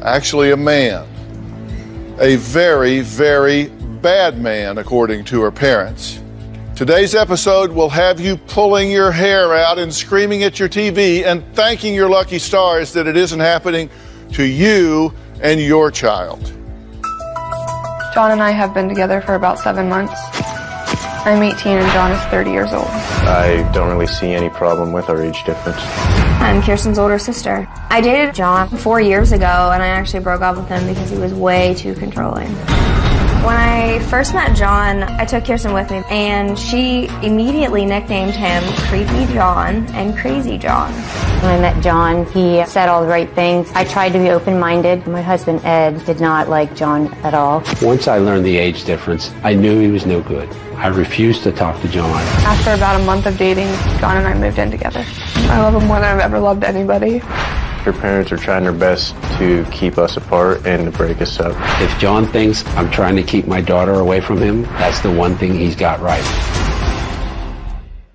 actually a man. A very, very bad man, according to her parents. Today's episode will have you pulling your hair out and screaming at your TV and thanking your lucky stars that it isn't happening to you and your child. John and I have been together for about 7 months. I'm 18 and John is 30 years old. I don't really see any problem with our age difference. I'm Kirsten's older sister. I dated John 4 years ago, and I actually broke up with him because he was way too controlling. When I first met John, I took Kirsten with me, and she immediately nicknamed him Creepy John and Crazy John. When I met John, he said all the right things. I tried to be open-minded. My husband, Ed, did not like John at all. Once I learned the age difference, I knew he was no good. I refused to talk to John. After about a month of dating, John and I moved in together. I love him more than I've ever loved anybody. Her parents are trying their best to keep us apart and to break us up. If John thinks I'm trying to keep my daughter away from him, that's the one thing he's got right.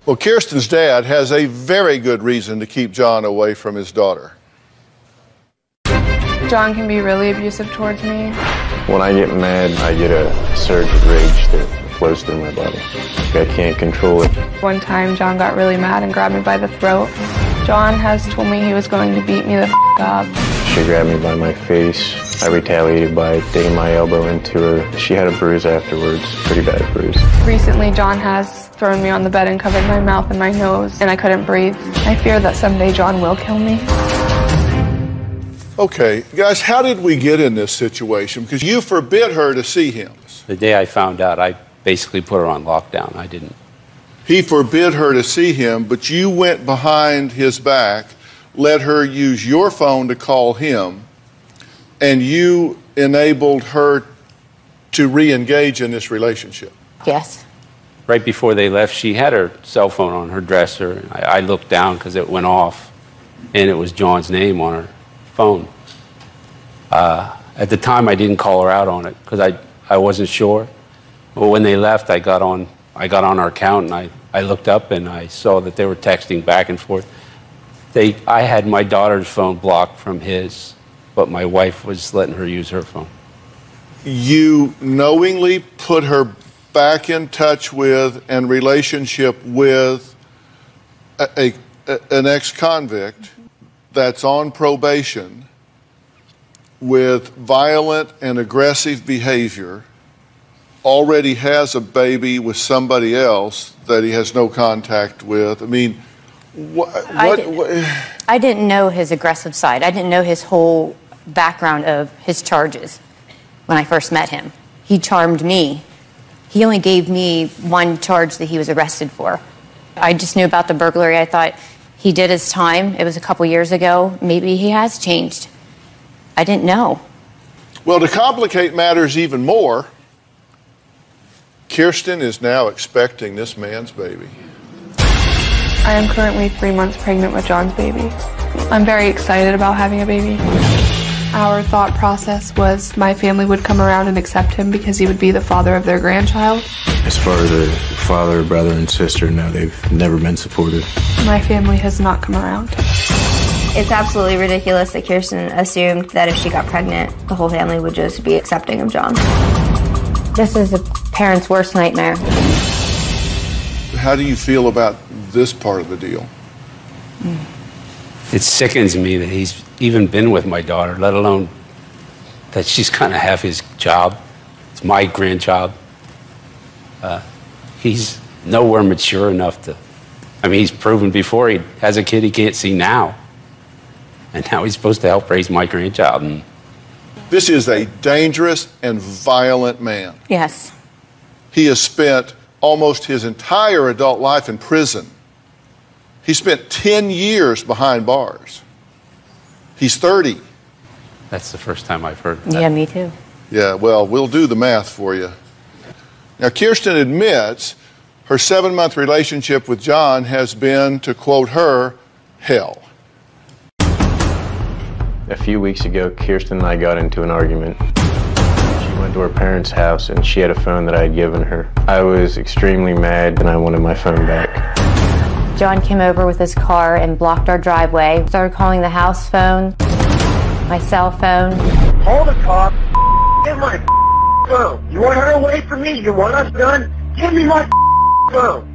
Well, Kirsten's dad has a very good reason to keep John away from his daughter. John can be really abusive towards me. When I get mad, I get a surge of rage that flows through my body. I can't control it. One time, John got really mad and grabbed me by the throat. John has told me he was going to beat me the up. She grabbed me by my face. I retaliated by digging my elbow into her. She had a bruise afterwards, pretty bad bruise. Recently, John has thrown me on the bed and covered my mouth and my nose, and I couldn't breathe. I fear that someday John will kill me. Okay, guys, how did we get in this situation? Because you forbid her to see him. The day I found out, I basically put her on lockdown. I didn't. He forbid her to see him, but you went behind his back, let her use your phone to call him, and you enabled her to re-engage in this relationship. Yes. Right before they left, she had her cell phone on her dresser. I looked down because it went off, and it was John's name on her phone. At the time, I didn't call her out on it because I wasn't sure. But when they left, I got on our account, and I looked up, and I saw that they were texting back and forth. I had my daughter's phone blocked from his, but my wife was letting her use her phone. You knowingly put her back in touch with and relationship with an ex-convict that's on probation with violent and aggressive behavior, already has a baby with somebody else that he has no contact with. I mean, I didn't know his aggressive side. I didn't know his whole background of his charges when I first met him. He charmed me. He only gave me one charge that he was arrested for. I just knew about the burglary. I thought he did his time. It was a couple years ago. Maybe he has changed. I didn't know. Well, to complicate matters even more, Kirsten is now expecting this man's baby. I am currently 3 months pregnant with John's baby. I'm very excited about having a baby. Our thought process was my family would come around and accept him because he would be the father of their grandchild. As far as a father, brother, and sister, no, they've never been supportive. My family has not come around. It's absolutely ridiculous that Kirsten assumed that if she got pregnant, the whole family would just be accepting of John. This is a parent's worst nightmare. How do you feel about this part of the deal? It sickens me that he's even been with my daughter, let alone that she's kind of half his child. It's my grandchild. He's nowhere mature enough to, I mean, he's proven before he has a kid he can't see now. And now he's supposed to help raise my grandchild. And this is a dangerous and violent man. Yes. He has spent almost his entire adult life in prison. He spent 10 years behind bars. He's 30. that's the first time I've heard that. Yeah, me too. Yeah, well, we'll do the math for you. Now, Kirsten admits her 7-month relationship with John has been, to quote her, hell. A few weeks ago, Kirsten and I got into an argument. She went to her parents' house and she had a phone that I had given her. I was extremely mad and I wanted my phone back. John came over with his car and blocked our driveway. Started calling the house phone. my cell phone. Hold it, cop. Get my phone. You want her away from me? You want us done? Give me my phone.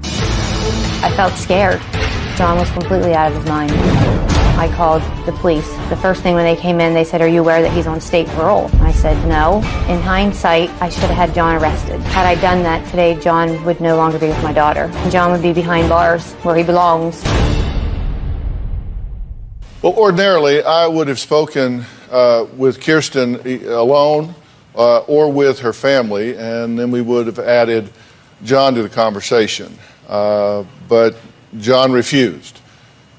I felt scared. John was completely out of his mind. I called the police. The first thing when they came in, they said, "Are you aware that he's on state parole?" I said, "No." In hindsight, I should have had John arrested. Had I done that today, John would no longer be with my daughter. John would be behind bars where he belongs. Well, ordinarily, I would have spoken with Kirsten alone or with her family, and then we would have added John to the conversation. But John refused.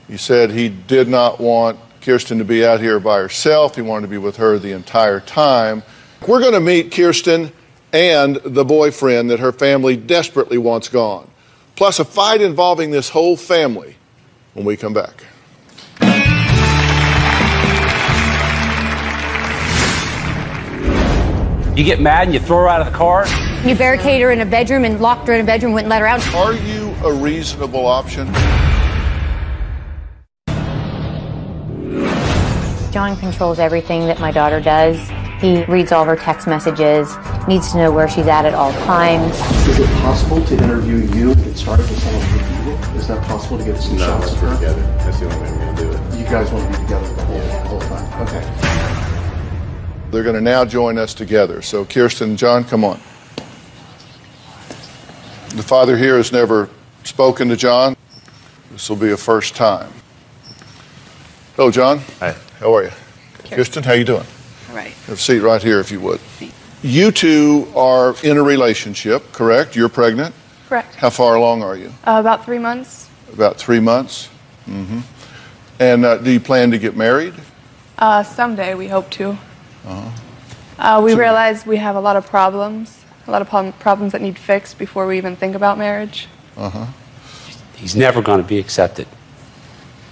He said he did not want Kirsten to be out here by herself. He wanted to be with her the entire time. We're going to meet Kirsten and the boyfriend that her family desperately wants gone, plus a fight involving this whole family when we come back. You get mad and you throw her out of the car? You barricaded her in a bedroom and locked her in a bedroom, wouldn't let her out. Are you a reasonable option? John controls everything that my daughter does. He reads all of her text messages, needs to know where she's at all times. Is it possible to interview you and get started with someone who is that possible to get some shots of her? Together. That's the only way we're going to do it. You guys want to be together the whole time? Okay. They're going to now join us together. So Kirsten and John, come on. The father here has never spoken to John. This will be a first time. Hello, John. Hi. How are you? Kirsten, how you doing? All right. Have a seat right here if you would. You two are in a relationship, correct? You're pregnant? Correct. How far along are you? About 3 months. About 3 months? Mm-hmm. And do you plan to get married? Someday we hope to. We realize we have a lot of problems that need fixed before we even think about marriage. He's never going to be accepted.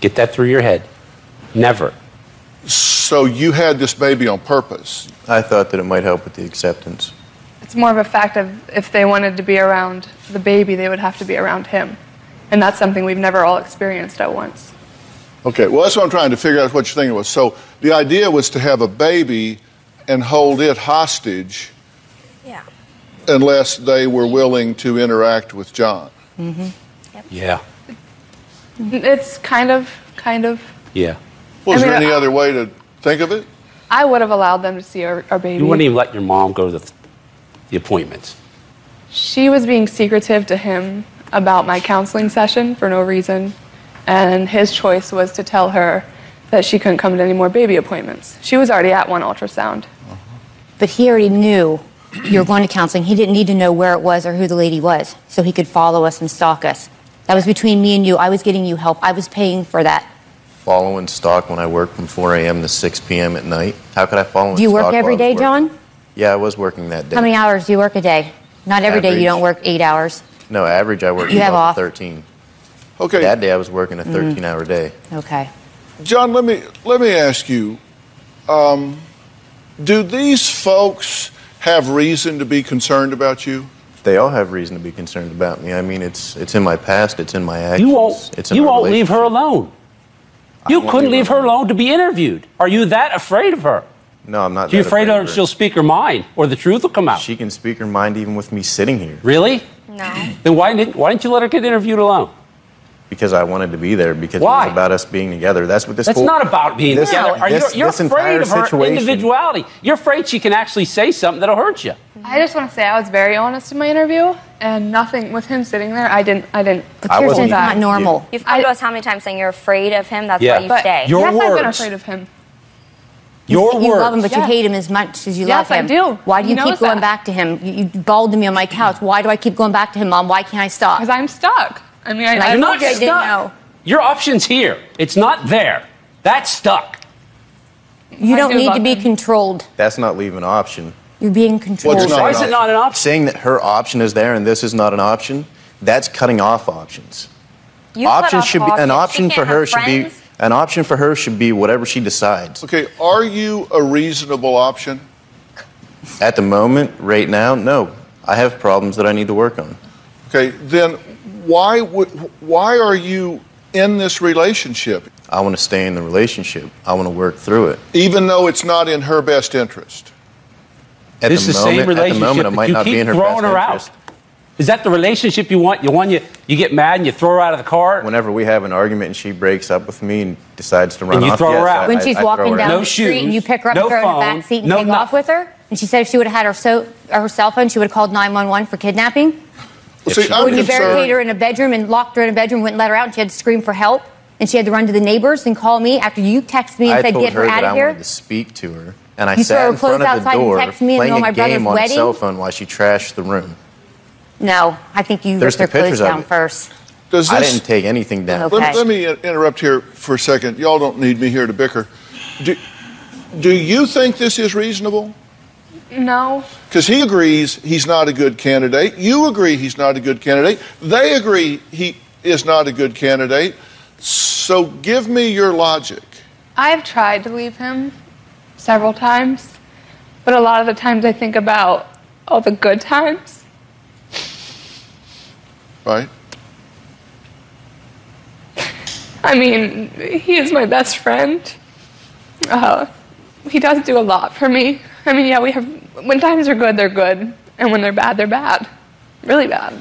Get that through your head. Never. So you had this baby on purpose? I thought that it might help with the acceptance. It's more of a fact of if they wanted to be around the baby, they would have to be around him. And that's something we've never all experienced at once. Okay, well, that's what I'm trying to figure out what your thinking was. So the idea was to have a baby and hold it hostage unless they were willing to interact with John. Mm-hmm. Yep. Yeah. It's kind of. Yeah. Well, is there any other way to think of it? I would have allowed them to see our baby. You wouldn't even let your mom go to the appointments. She was being secretive to him about my counseling session for no reason, and his choice was to tell her that she couldn't come to any more baby appointments. She was already at one ultrasound. But he already knew you were going to counseling. He didn't need to know where it was or who the lady was, so he could follow us and stalk us. That was between me and you. I was getting you help. I was paying for that. Follow and stalk when I work from 4 a.m. to 6 p.m. at night? How could I follow and stalk? Do you work every day, John? Yeah, I was working that day. How many hours do you work a day? Not every day. You don't work 8 hours. No, average I work You have off. 13. Okay. That day I was working a 13-hour day. Okay. John, let me ask you, do these folks have reason to be concerned about you? They all have reason to be concerned about me. I mean, it's in my past, it's in my actions. You won't leave her alone. You couldn't leave her alone to be interviewed. Are you that afraid of her? No, I'm not. Are you afraid of her she'll speak her mind or the truth will come out? She can speak her mind even with me sitting here. Really? No. Then why didn't you let her get interviewed alone? Because I wanted to be there, because Why? it was about us being together. That's what this That's not about being together. You're afraid of her individuality. You're afraid she can actually say something that'll hurt you. I just want to say I was very honest in my interview, and nothing with him sitting there. I didn't. But Kirsten's not normal. You've come to us how many times saying you're afraid of him? That's why you stay. Your yes, words. I've been afraid of him. You love him, but you hate him as much as you love him. Yes, I do. Why do you He keep knows going that. back to him? You bawled to me on my couch. Why do I keep going back to him, Mom? Why can't I stop? Because I'm stuck. I mean, I You're not didn't stuck. know. Your option's here. It's not there. That's stuck. You don't do need to love be him. controlled. That's not leaving an option. You're being controlled. What's not Why is it not an option? Saying that her option is there and this is not an option, that's cutting off options. You cut Options off should be an options. option She for can't her have should be friends. an option for her should be whatever she decides. Okay, are you a reasonable option? At the moment, right now, no. I have problems that I need to work on. Okay, then why are you in this relationship? I want to stay in the relationship. I want to work through it. Even though it's not in her best interest? This is the same relationship, it might you not be keep in her throwing best her interest. out. Is that the relationship you want? You get mad and you throw her out of the car? Whenever we have an argument and she breaks up with me and decides to run And you off, throw her out. When she's I walking throw her down out. No the street and you shoes, pick her up no and throw her in the phone, back seat and no take nothing. off with her? And she said if she would have had her cell phone, she would have called 911 for kidnapping? Well, see, I'm When you barricaded her concerned. in a bedroom and locked her in a bedroom, wouldn't let her out, and she had to scream for help, and she had to run to the neighbors and call me after you texted me and I said, told get her her out that of I here? wanted to speak to her, and I You throw sat her in front clothes of the outside and door text me in the playing middle of my a game brother's on wedding? a cell phone while she trashed the room. No, I think you There's ripped her the pictures clothes of down it. first. Does I this, didn't take anything down. Okay. let me interrupt here for a second. Y'all don't need me here to bicker. Do you think this is reasonable? No. Because he agrees he's not a good candidate. You agree he's not a good candidate. They agree he is not a good candidate. So give me your logic. I've tried to leave him several times, but a lot of the times I think about all the good times. Right? I mean, he is my best friend. He does do a lot for me. I mean, yeah, when times are good, they're good. And when they're bad. Really bad.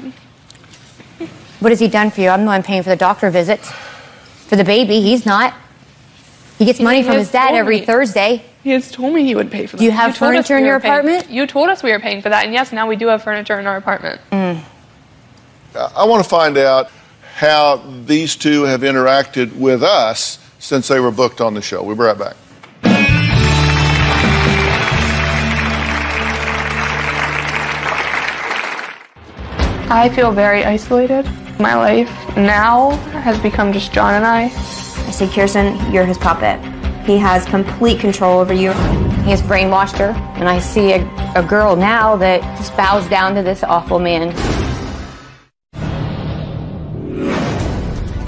What has he done for you? I'm the one paying for the doctor visits. For the baby, he's not. He gets money from his dad every Thursday. He has told me he would pay for that. Do you have furniture in your apartment? You told us we were paying for that, and yes, now we do have furniture in our apartment. I want to find out how these two have interacted with us since they were booked on the show. We'll be right back. I feel very isolated. My life now has become just John and I. I say, Kirsten, you're his puppet. He has complete control over you. He has brainwashed her, and I see a girl now that just bows down to this awful man.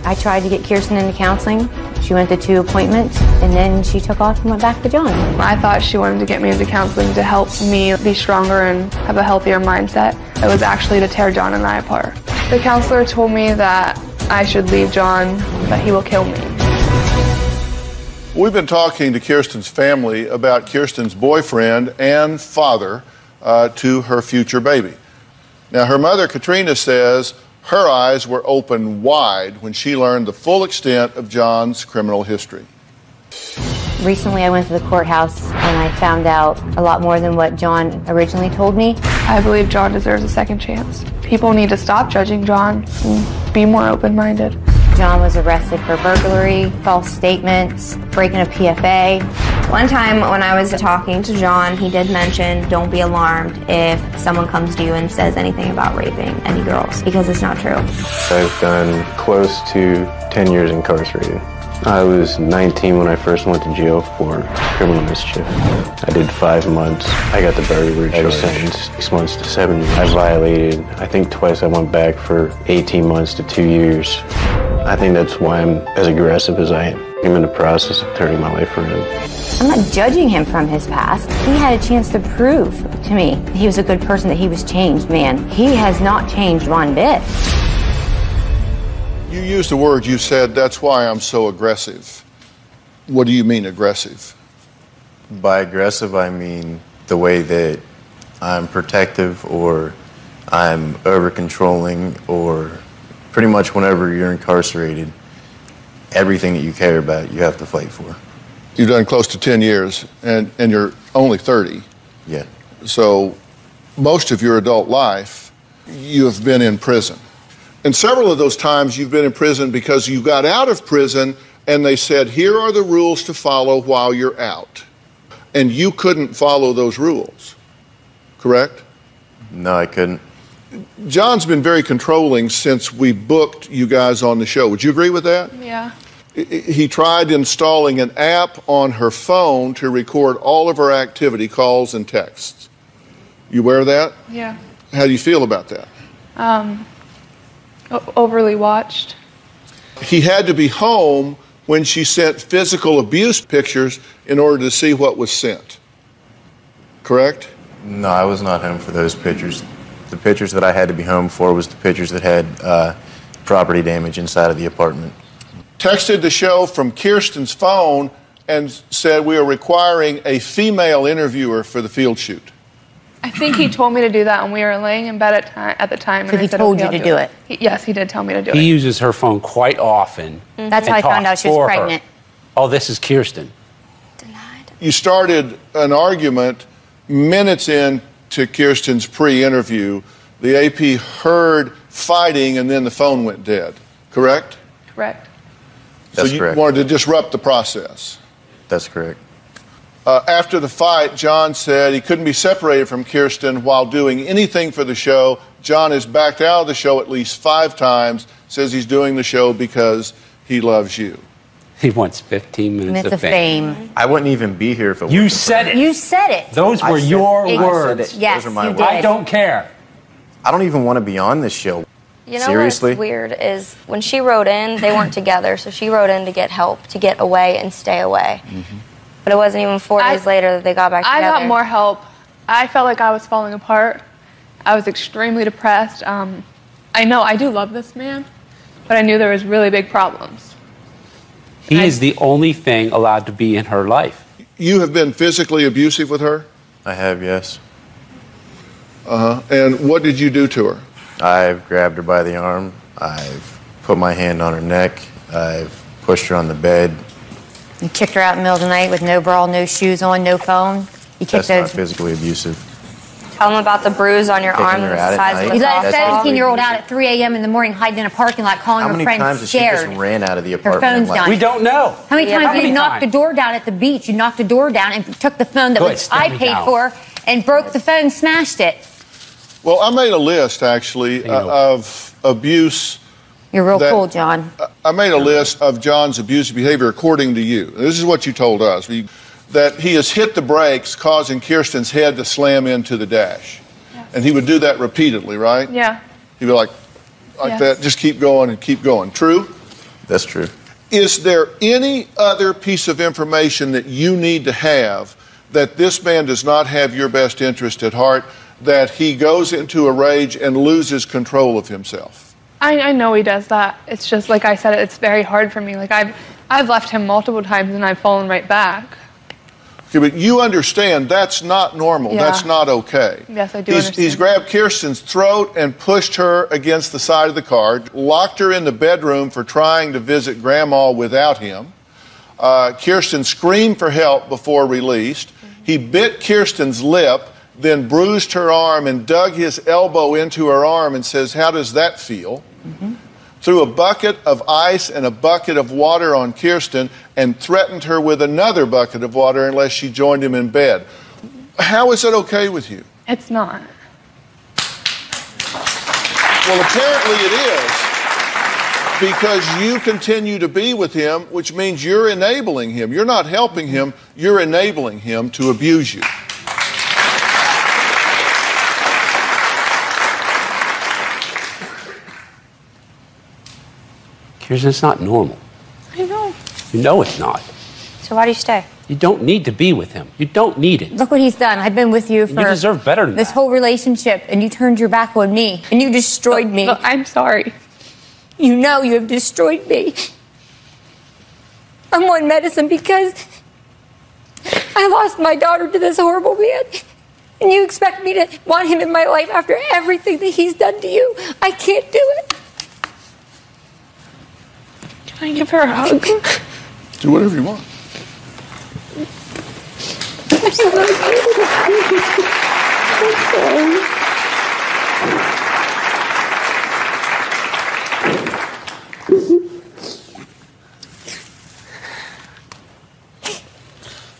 I tried to get Kirsten into counseling. She went to 2 appointments, and then she took off and went back to John. I thought she wanted to get me into counseling to help me be stronger and have a healthier mindset. It was actually to tear John and I apart. The counselor told me that I should leave John, that he will kill me. We've been talking to Kirsten's family about Kirsten's boyfriend and father to her future baby. Now, her mother, Katrina, says her eyes were open wide when she learned the full extent of John's criminal history. Recently, I went to the courthouse, and I found out a lot more than what John originally told me. I believe John deserves a second chance. People need to stop judging John and be more open-minded. John was arrested for burglary, false statements, breaking a PFA. One time when I was talking to John, he did mention, don't be alarmed if someone comes to you and says anything about raping any girls, because it's not true. I've done close to 10 years incarcerated. I was 19 when I first went to jail for criminal mischief. I did 5 months. I got the burglary charge. I was sentenced 6 months to 7 years. I violated, I think twice I went back for 18 months to 2 years. I think that's why I'm as aggressive as I am. I'm in the process of turning my life around. I'm not judging him from his past. He had a chance to prove to me that he was a good person, that he was changed, man. He has not changed one bit. You used the word, you said, that's why I'm so aggressive. What do you mean aggressive? By aggressive, I mean the way that I'm protective or I'm over-controlling, or pretty much whenever you're incarcerated, everything that you care about, you have to fight for. You've done close to 10 years, and you're only 30. Yeah. So most of your adult life, you have been in prison. And several of those times you've been in prison because you got out of prison and they said, here are the rules to follow while you're out. And you couldn't follow those rules, correct? No, I couldn't. John's been very controlling since we booked you guys on the show. Would you agree with that? Yeah. He tried installing an app on her phone to record all of her activity, calls and texts. You aware of that? Yeah. How do you feel about that? Overly watched. He had to be home when she sent physical abuse pictures in order to see what was sent. Correct? No, I was not home for those pictures. The pictures that I had to be home for was the pictures that had property damage inside of the apartment. texted the show from Kirsten's phone and said, we are requiring a female interviewer for the field shoot. I think he told me to do that when we were laying in bed at the time. So he told you to do it? Yes, he did tell me to do it. He uses her phone quite often. That's how I found out she was pregnant. Oh, this is Kirsten. You started an argument minutes into Kirsten's pre-interview. The AP heard fighting and then the phone went dead, correct? Correct. That's so you correct. wanted to disrupt the process. That's correct. After the fight, John said he couldn't be separated from Kirsten while doing anything for the show. John has backed out of the show at least 5 times, says he's doing the show because he loves you. He wants 15 minutes of fame. I wouldn't even be here if it You wasn't said for it. You said it. Those were your words. I said it. Yes, Those are my you words. did. I don't care. I don't even want to be on this show. You know Seriously? what's weird is when she wrote in, they weren't together, so she wrote in to get help, to get away and stay away. But it wasn't even 4 days later that they got back together. I got more help. I felt like I was falling apart. I was extremely depressed. I know I do love this man, but I knew there was really big problems. He is the only thing allowed to be in her life. You have been physically abusive with her? I have, yes. And what did you do to her? I've grabbed her by the arm. I've put my hand on her neck. I've pushed her on the bed. You kicked her out in the middle of the night with no bra, no shoes on, no phone. You kicked That's not those. physically abusive. Tell them about the bruise on your Kicking arm her the out at size of night. a You let a That's 17-year-old out at 3 a.m. in the morning, hiding in a parking lot, calling How her many friends times has she scared. just ran out of the Her apartment? phone's like, down. We don't know. How many Yeah, times how did you many knock times? the door down at the beach? You knocked the door down and took the phone that Good, was I stand me paid down. for and broke the phone, smashed it. Well, I made a list, actually, of abuse. You're real that- cool, John. I made a list of John's abusive behavior according to you. This is what you told us. That he has hit the brakes, causing Kirsten's head to slam into the dash. And he would do that repeatedly, right? Yeah. He'd be like Yes. that, just keep going and keep going. True? That's true. Is there any other piece of information that you need to have that this man does not have your best interest at heart, that he goes into a rage and loses control of himself? I know he does that. It's just like I said, it's very hard for me. Like I've left him multiple times and I've fallen right back. Okay, but you understand that's not normal. Yeah. That's not okay. Yes, I do He's understand. grabbed Kirsten's throat and pushed her against the side of the car, locked her in the bedroom for trying to visit Grandma without him. Kirsten screamed for help before released. He bit Kirsten's lip, then bruised her arm and dug his elbow into her arm and says, "How does that feel?" Threw a bucket of ice and a bucket of water on Kirsten and threatened her with another bucket of water unless she joined him in bed. How is that okay with you? It's not. Well, apparently it is, because you continue to be with him, which means you're enabling him. You're not helping him, you're enabling him to abuse you. Kirsten, it's not normal. I know. You know it's not. So why do you stay? You don't need to be with him. You don't need it. Look what he's done. I've been with you for You deserve better than this that. whole relationship, and you turned your back on me, and you destroyed me. Look, I'm sorry. You know you have destroyed me. I'm on medicine because I lost my daughter to this horrible man. And you expect me to want him in my life after everything that he's done to you? I can't do it. Can I give her a hug? Do whatever you want.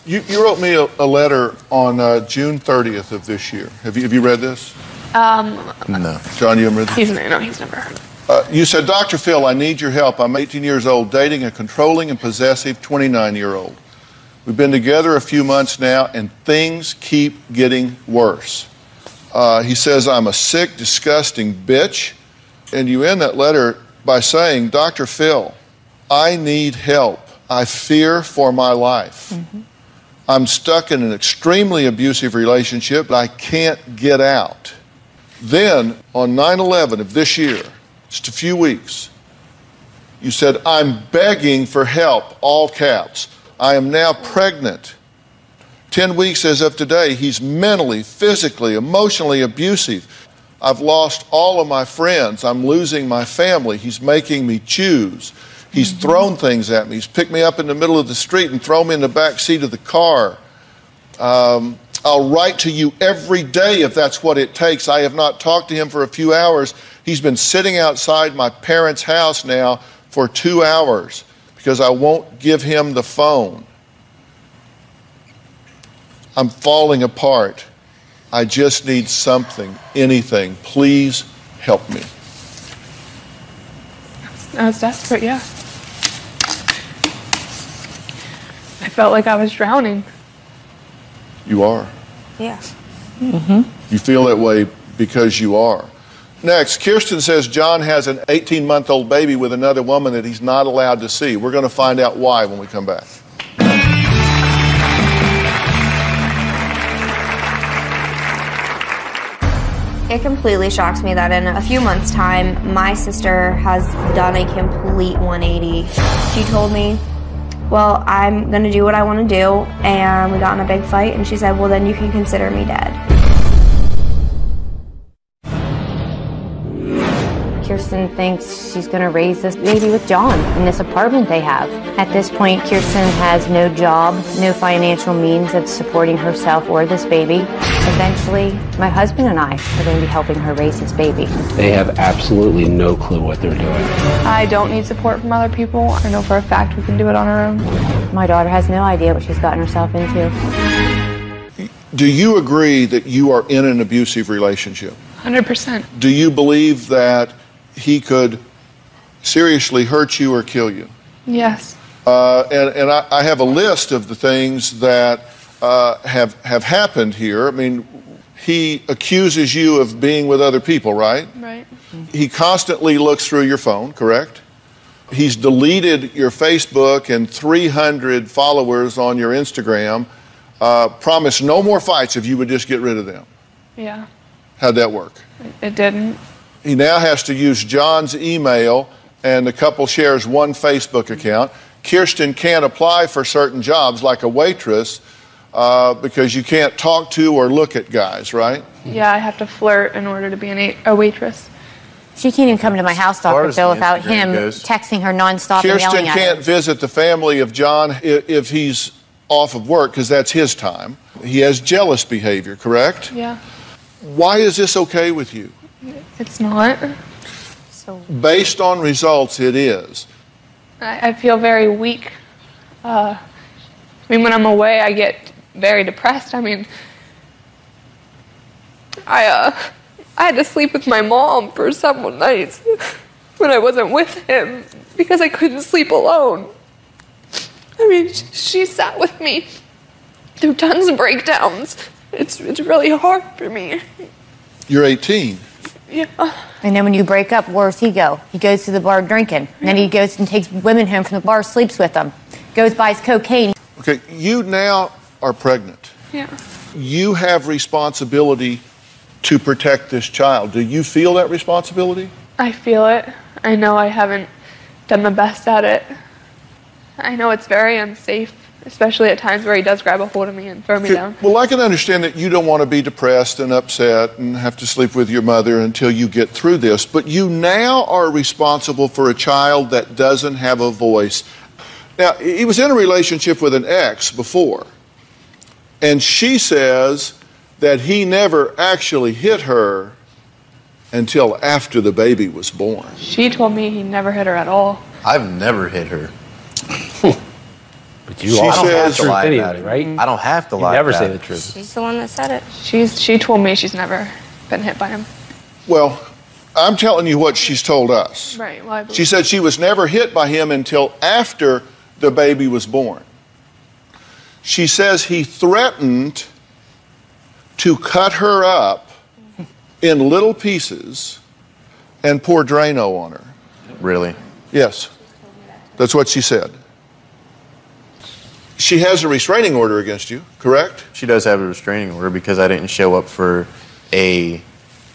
You wrote me a letter on June 30th of this year. Have you read this? No. John, you haven't read this? He's never heard. You said, "Dr. Phil, I need your help. I'm 18 years old, dating a controlling and possessive 29-year-old. We've been together a few months now, and things keep getting worse." He says, "I'm a sick, disgusting bitch." And you end that letter by saying, "Dr. Phil, I need help. I fear for my life. I'm stuck in an extremely abusive relationship, but I can't get out." Then, on 9/11 of this year, just a few weeks, You said, I'm begging for help, all caps. I am now pregnant. 10 weeks as of today, he's mentally, physically, emotionally abusive. I've lost all of my friends. I'm losing my family. He's making me choose. He's thrown things at me. He's picked me up in the middle of the street and thrown me in the back seat of the car. I'll write to you every day if that's what it takes. I have not talked to him for a few hours. He's been sitting outside my parents' house now for 2 hours because I won't give him the phone. I'm falling apart. I just need something, anything. Please help me. I was desperate, yeah. I felt like I was drowning. You are. Yeah. You feel that way because you are. Next, Kirsten says John has an 18-month-old baby with another woman that he's not allowed to see. We're going to find out why when we come back. It completely shocks me that in a few months' time, my sister has done a complete 180. She told me, well, I'm going to do what I want to do, and we got in a big fight, and she said, well, then you can consider me dead. Kirsten thinks she's going to raise this baby with John in this apartment they have. At this point, Kirsten has no job, no financial means of supporting herself or this baby. Eventually, my husband and I are going to be helping her raise this baby. They have absolutely no clue what they're doing. I don't need support from other people. I know for a fact we can do it on our own. My daughter has no idea what she's gotten herself into. Do you agree that you are in an abusive relationship? 100%. Do you believe that he could seriously hurt you or kill you? Yes. And I have a list of the things that have happened here. I mean, he accuses you of being with other people, right? Right. He constantly looks through your phone, correct? He's deleted your Facebook and 300 followers on your Instagram. Promised no more fights if you would just get rid of them. Yeah. How'd that work? It didn't. He now has to use John's email, and the couple shares one Facebook account. Kirsten can't apply for certain jobs like a waitress because you can't talk to or look at guys, right? Yeah, I have to flirt in order to be a waitress. She can't even come to my house, Dr. Phil, without Instagram him goes. texting her nonstop and Kirsten yelling at her. can't visit the family of John if he's off of work because that's his time. He has jealous behavior, correct? Yeah. Why is this okay with you? It's not. Based on results, it is. I feel very weak. I mean, when I'm away, I get very depressed. I mean, I had to sleep with my mom for several nights when I wasn't with him because I couldn't sleep alone. I mean, she sat with me through tons of breakdowns. It's really hard for me. You're 18. Yeah. And then when you break up, where's he go? He goes to the bar drinking. And then he goes and takes women home from the bar, sleeps with them. Goes buys cocaine. Okay, you now are pregnant. Yeah. You have responsibility to protect this child. Do you feel that responsibility? I feel it. I know I haven't done the best at it. I know it's very unsafe, especially at times where he does grab a hold of me and throw me down. Well, I can understand that you don't want to be depressed and upset and have to sleep with your mother until you get through this, but you now are responsible for a child that doesn't have a voice. Now, he was in a relationship with an ex before, and she says that he never actually hit her until after the baby was born. She told me he never hit her at all. I've never hit her. But you She also have says- to lie Anyway, about it, right? I don't have to You lie never about say it. the truth. She's the one that said it. She told me she's never been hit by him. Well, I'm telling you what she's told us. Right. Well, I believe She said she was never hit by him until after the baby was born. She says he threatened to cut her up in little pieces and pour Drano on her. Really? Yes, that's what she said. She has a restraining order against you, correct? She does have a restraining order because I didn't show up for a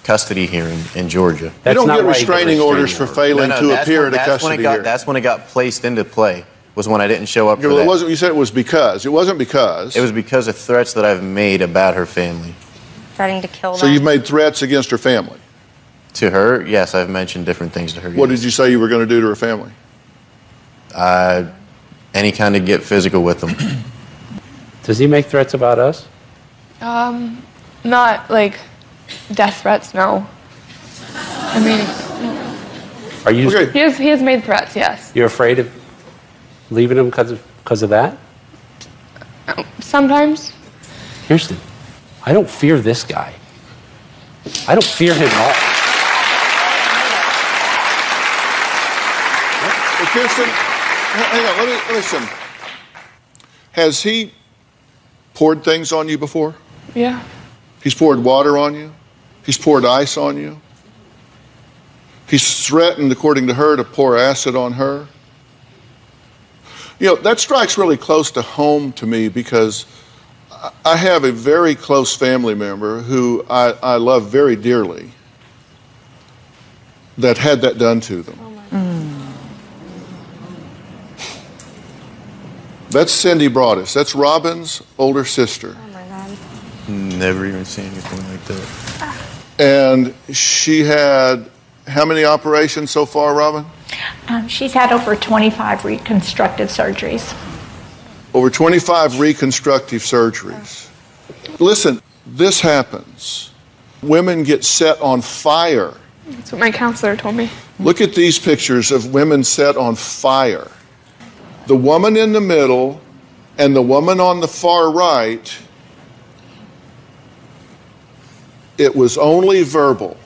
custody hearing in Georgia. You don't get restraining orders for failing to appear at a custody hearing. That's when it got placed into play, was when I didn't show up for well, that. it wasn't, you said it was because. It wasn't because. It was because of threats that I've made about her family. Threatening to kill them. So you've made threats against her family? To her, yes, I've mentioned different things to her. What did you say you were going to do to her family? Any kind of get physical with them. Does he make threats about us? Not like death threats, no. I mean, Are you? Okay. he has made threats, yes. You're afraid of leaving him because of that? Sometimes. Kirsten, I don't fear this guy. I don't fear him at all. Well, Kirsten, hang on, let me listen. Has he poured things on you before? Yeah. He's poured water on you? He's poured ice on you? He's threatened, according to her, to pour acid on her? You know, that strikes really close to home to me because I have a very close family member who I love very dearly that had that done to them. That's Cindy Broadus. That's Robin's older sister. Oh my God. Never even seen anything like that. And she had how many operations so far, Robin? She's had over 25 reconstructive surgeries. Over 25 reconstructive surgeries. Listen, this happens. Women get set on fire. That's what my counselor told me. Look at these pictures of women set on fire. The woman in the middle and the woman on the far right, it was only verbal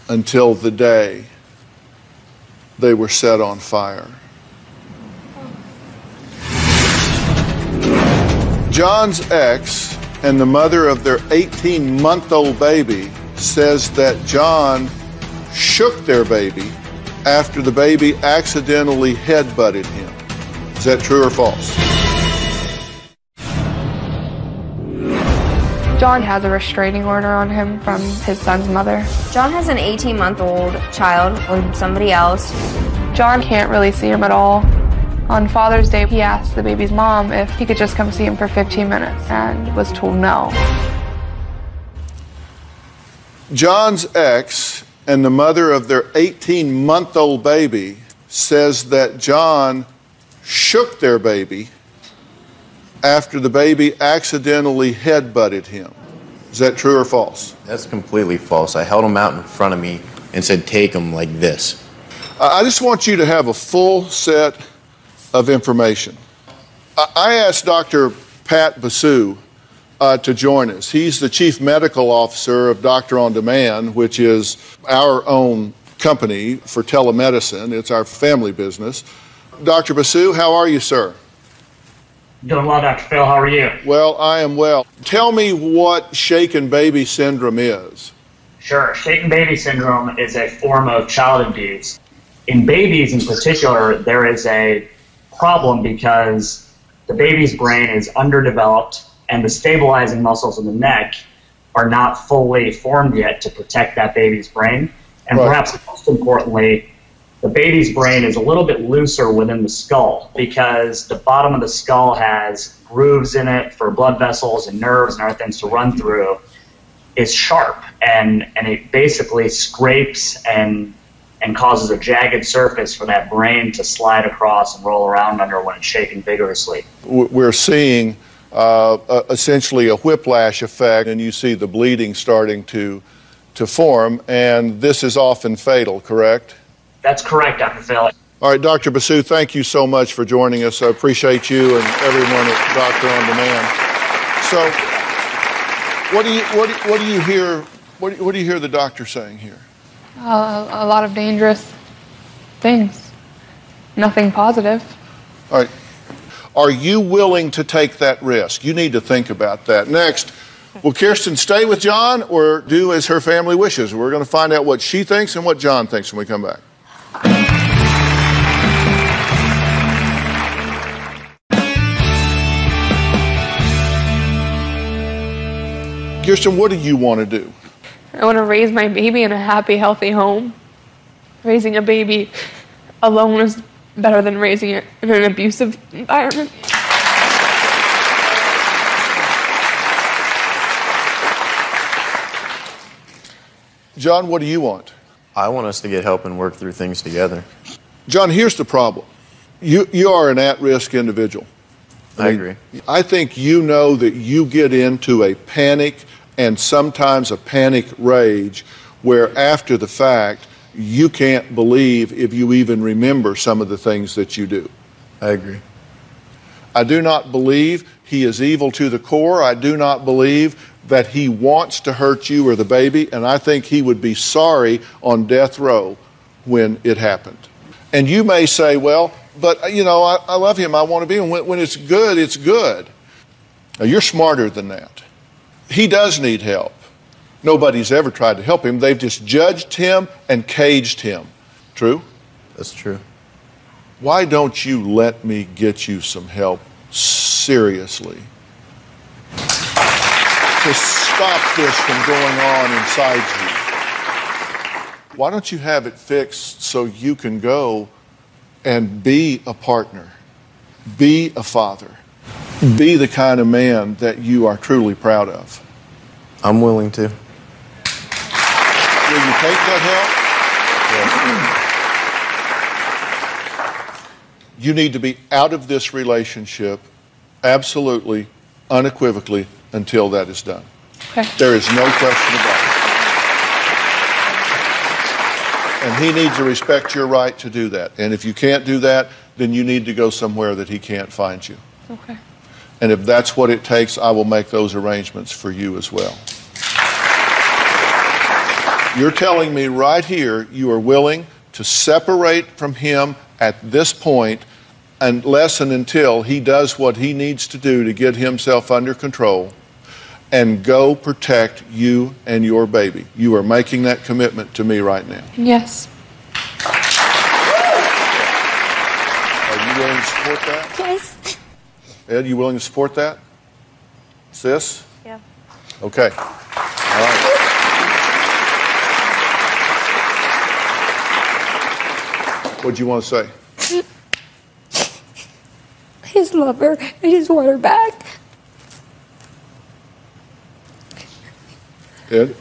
until the day they were set on fire. John's ex and the mother of their 18-month-old baby says that John shook their baby after the baby accidentally headbutted him. Is that true or false? John has a restraining order on him from his son's mother. John has an 18-month-old child with somebody else. John can't really see him at all. On Father's Day, he asked the baby's mom if he could just come see him for 15 minutes and was told no. John's ex and the mother of their 18-month-old baby says that John shook their baby after the baby accidentally headbutted him. Is that true or false? That's completely false. I held him out in front of me and said, take him like this. I just want you to have a full set of information. I asked Dr. Pat Basu to join us. He's the chief medical officer of Doctor on Demand, which is our own company for telemedicine. It's our family business. Dr. Basu, how are you, sir? Doing well, Dr. Phil. How are you? Well, I am well. Tell me what shaken baby syndrome is. Sure. Shaken baby syndrome is a form of child abuse. In babies in particular, there is a problem because the baby's brain is underdeveloped and the stabilizing muscles in the neck are not fully formed yet to protect that baby's brain. And Right. Perhaps most importantly, the baby's brain is a little bit looser within the skull because the bottom of the skull has grooves in it for blood vessels and nerves and other things to run through. Is sharp and it basically scrapes and causes a jagged surface for that brain to slide across and roll around under when it's shaken vigorously. We're seeing essentially a whiplash effect, and you see the bleeding starting to form, and this is often fatal, correct? That's correct, Dr. Phil. All right, Dr. Basu, thank you so much for joining us. I appreciate you and everyone at Doctor on Demand. So, what do you hear? What do you hear the doctor saying here? A lot of dangerous things. Nothing positive. All right. Are you willing to take that risk? You need to think about that. Next, will Kirsten stay with John or do as her family wishes? We're going to find out what she thinks and what John thinks when we come back. Kirsten, what do you want to do? I want to raise my baby in a happy, healthy home. Raising a baby alone is better than raising it in an abusive environment. John, what do you want? I want us to get help and work through things together. John, here's the problem. You are an at-risk individual. I agree. I think you know that you get into a panic and sometimes a panic rage where after the fact, you can't believe if you even remember some of the things that you do. I agree. I do not believe he is evil to the core. I do not believe that he wants to hurt you or the baby, and I think he would be sorry on death row when it happened. And you may say, well, but you know, I love him, I want to be him. When it's good, it's good. Now, you're smarter than that. He does need help. Nobody's ever tried to help him. They've just judged him and caged him. True? That's true. Why don't you let me get you some help seriously to stop this from going on inside you? Why don't you have it fixed so you can go and be a partner, be a father, be the kind of man that you are truly proud of? I'm willing to. Will you take that help? Yes. You need to be out of this relationship absolutely, unequivocally, until that is done. Okay. There is no question about it. And he needs to respect your right to do that. And if you can't do that, then you need to go somewhere that he can't find you. Okay. And if that's what it takes, I will make those arrangements for you as well. You're telling me right here you are willing to separate from him at this point unless and until he does what he needs to do to get himself under control and go protect you and your baby. You are making that commitment to me right now. Yes. Are you willing to support that? Yes. Ed, you willing to support that? Sis? Yeah. Okay. All right. What do you want to say? His lover. I just want her back. Ed?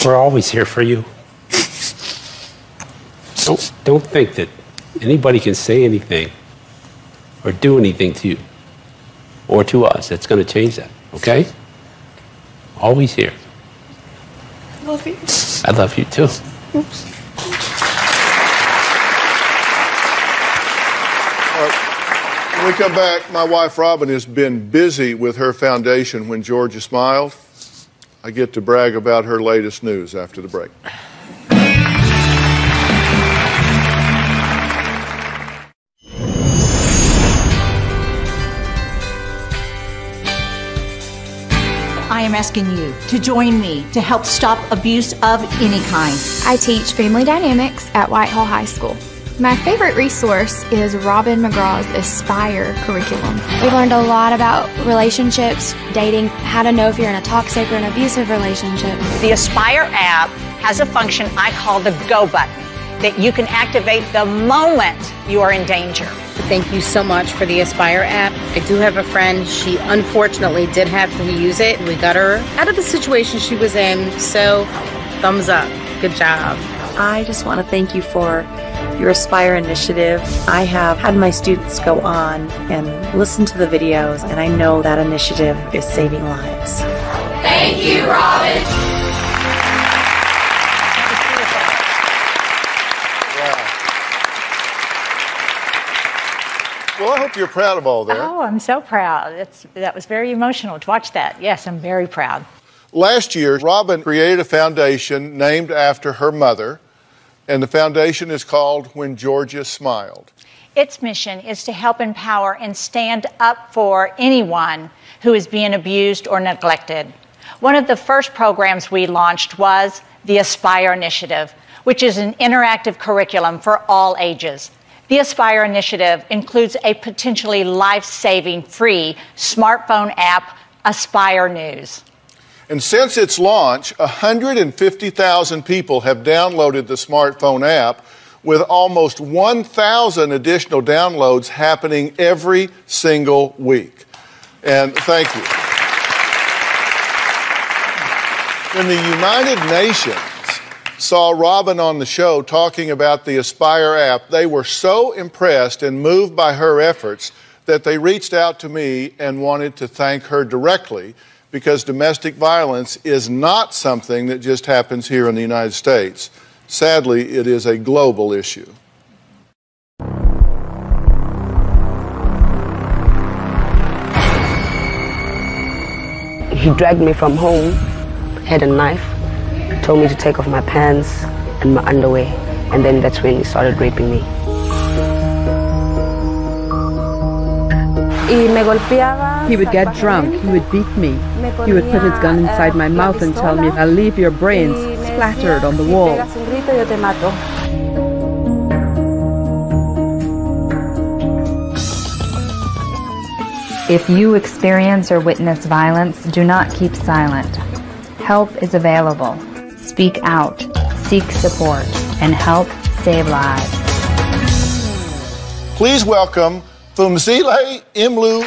We're always here for you. Don't think that anybody can say anything or do anything to you or to us that's going to change that, okay? Always here. I love you. I love you too. Oops. When we come back, my wife Robin has been busy with her foundation When Georgia Smiled. I get to brag about her latest news after the break. I am asking you to join me to help stop abuse of any kind. I teach family dynamics at Whitehall High School. My favorite resource is Robin McGraw's Aspire curriculum. We learned a lot about relationships, dating, how to know if you're in a toxic or an abusive relationship. The Aspire app has a function I call the go button that you can activate the moment you are in danger. Thank you so much for the Aspire app. I do have a friend. She unfortunately did have to use it. We got her out of the situation she was in, so thumbs up. Good job. I just want to thank you for your Aspire initiative. I have had my students go on and listen to the videos, and I know that initiative is saving lives. Thank you, Robin. Well, I hope you're proud of all that. Oh, I'm so proud. That was very emotional to watch that. Yes, I'm very proud. Last year, Robin created a foundation named after her mother, and the foundation is called When Georgia Smiled. Its mission is to help empower and stand up for anyone who is being abused or neglected. One of the first programs we launched was the Aspire Initiative, which is an interactive curriculum for all ages. The Aspire Initiative includes a potentially life-saving free smartphone app, Aspire News. And since its launch, 150,000 people have downloaded the smartphone app, with almost 1,000 additional downloads happening every single week. And thank you. When the United Nations saw Robin on the show talking about the Aspire app, they were so impressed and moved by her efforts that they reached out to me and wanted to thank her directly, because domestic violence is not something that just happens here in the United States. Sadly, it is a global issue. He dragged me from home, had a knife, told me to take off my pants and my underwear, and then that's when he started raping me. He would get drunk, he would beat me. He would put his gun inside my mouth and tell me, "I'll leave your brains splattered on the wall." If you experience or witness violence, do not keep silent. Help is available. Speak out, seek support, and help save lives. Please welcome Phumzile Imlu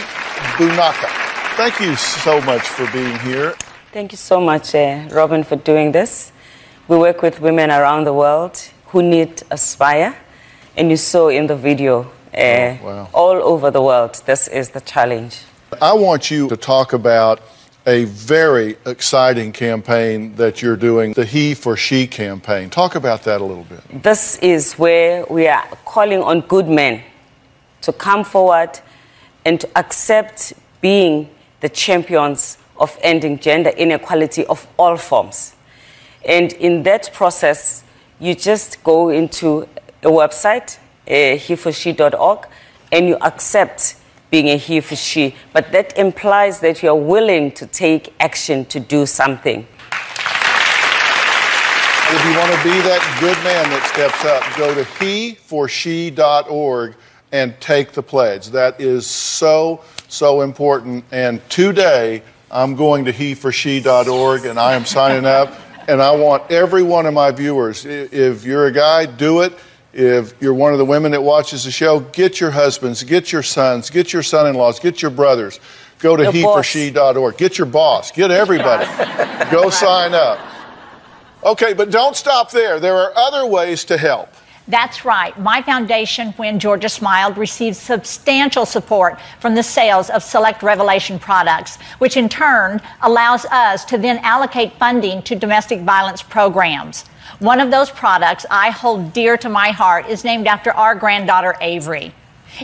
Bunaka. Thank you so much for being here. Thank you so much, Robin, for doing this. We work with women around the world who need Aspire, and you saw in the video, all over the world, this is the challenge. I want you to talk about a very exciting campaign that you're doing, the He for She campaign. Talk about that a little bit. This is where we are calling on good men to come forward and to accept being the champions of ending gender inequality of all forms. And in that process, you just go into a website, heforshe.org, and you accept being a he for she. But that implies that you're willing to take action to do something. If you want to be that good man that steps up, go to heforshe.org and take the pledge. That is so, so important. And today, I'm going to heforshe.org, and I am signing up. And I want every one of my viewers, if you're a guy, do it. If you're one of the women that watches the show, get your husbands, get your sons, get your son-in-laws, get your brothers. Go to heforshe.org. Get your boss. Get everybody. Go sign up. Okay, but don't stop there. There are other ways to help. That's right. My foundation, When Georgia Smiled, receives substantial support from the sales of select Revelation products, which in turn allows us to then allocate funding to domestic violence programs. One of those products I hold dear to my heart is named after our granddaughter, Avery.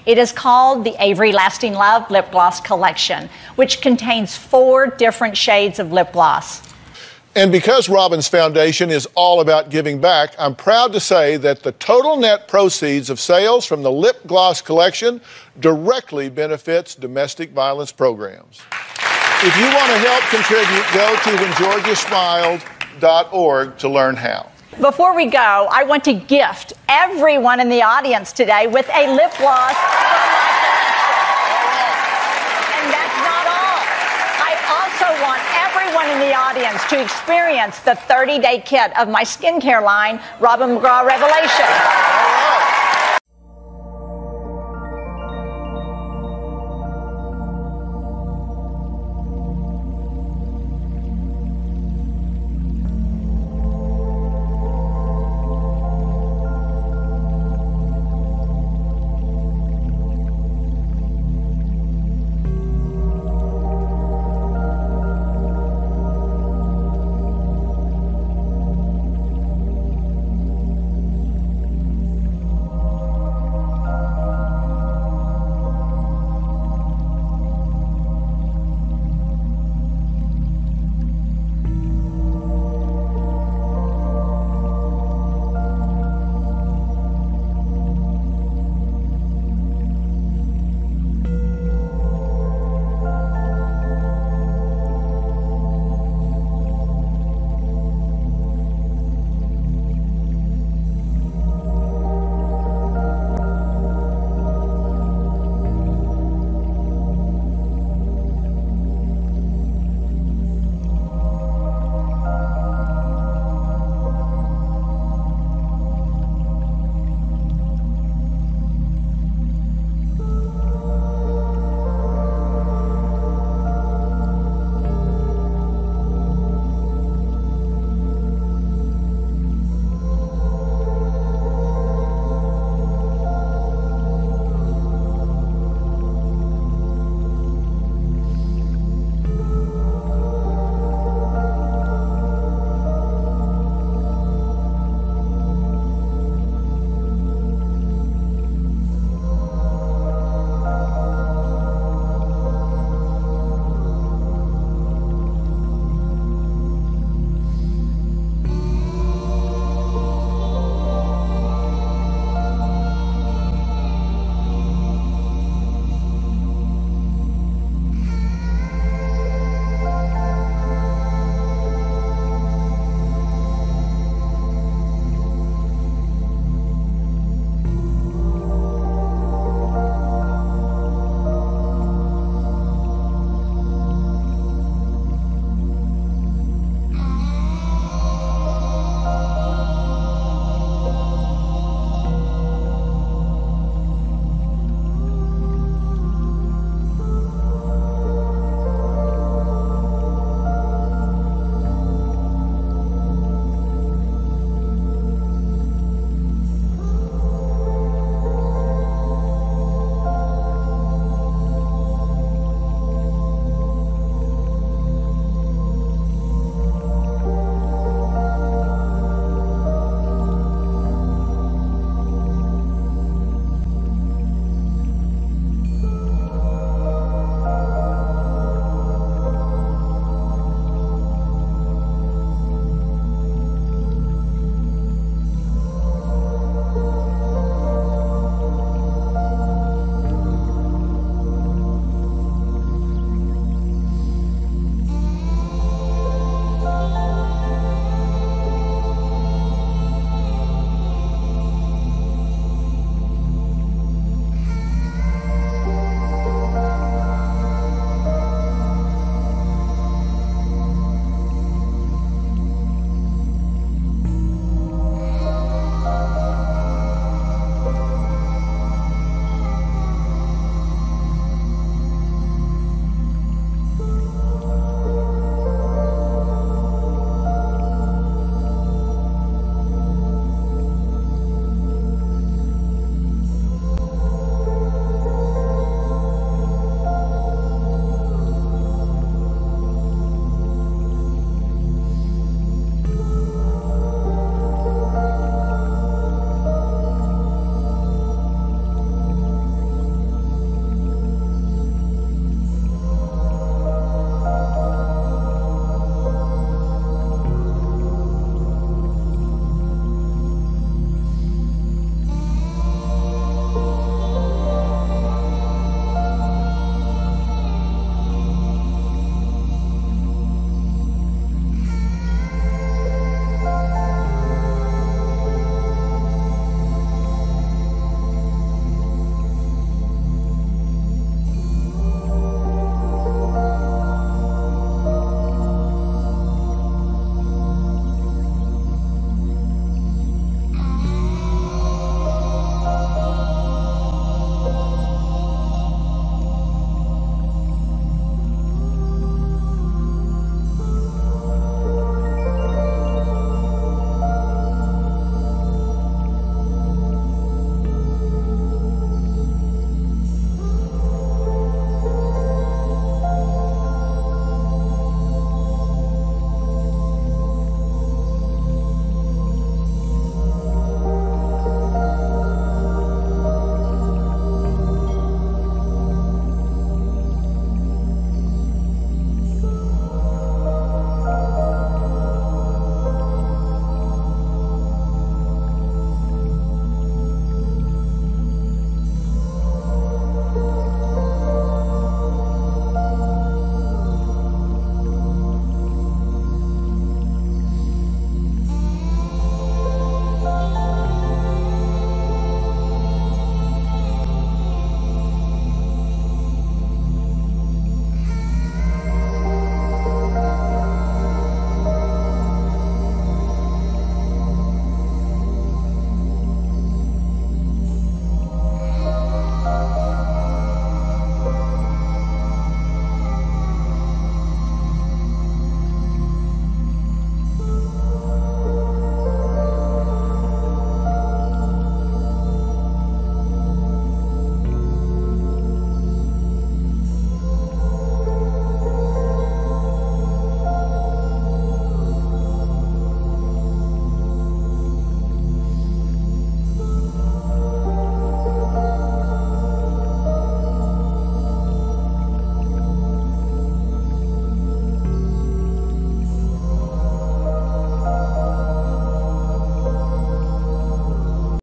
It is called the Avery Lasting Love Lip Gloss Collection, which contains 4 different shades of lip gloss. And because Robin's Foundation is all about giving back, I'm proud to say that the total net proceeds of sales from the lip gloss collection directly benefits domestic violence programs. If you want to help contribute, go to whengeorgiasmiled.org to learn how. Before we go, I want to gift everyone in the audience today with a lip gloss. And that's not all. I also want everyone in the audience to experience the 30-day kit of my skincare line, Robin McGraw Revelation.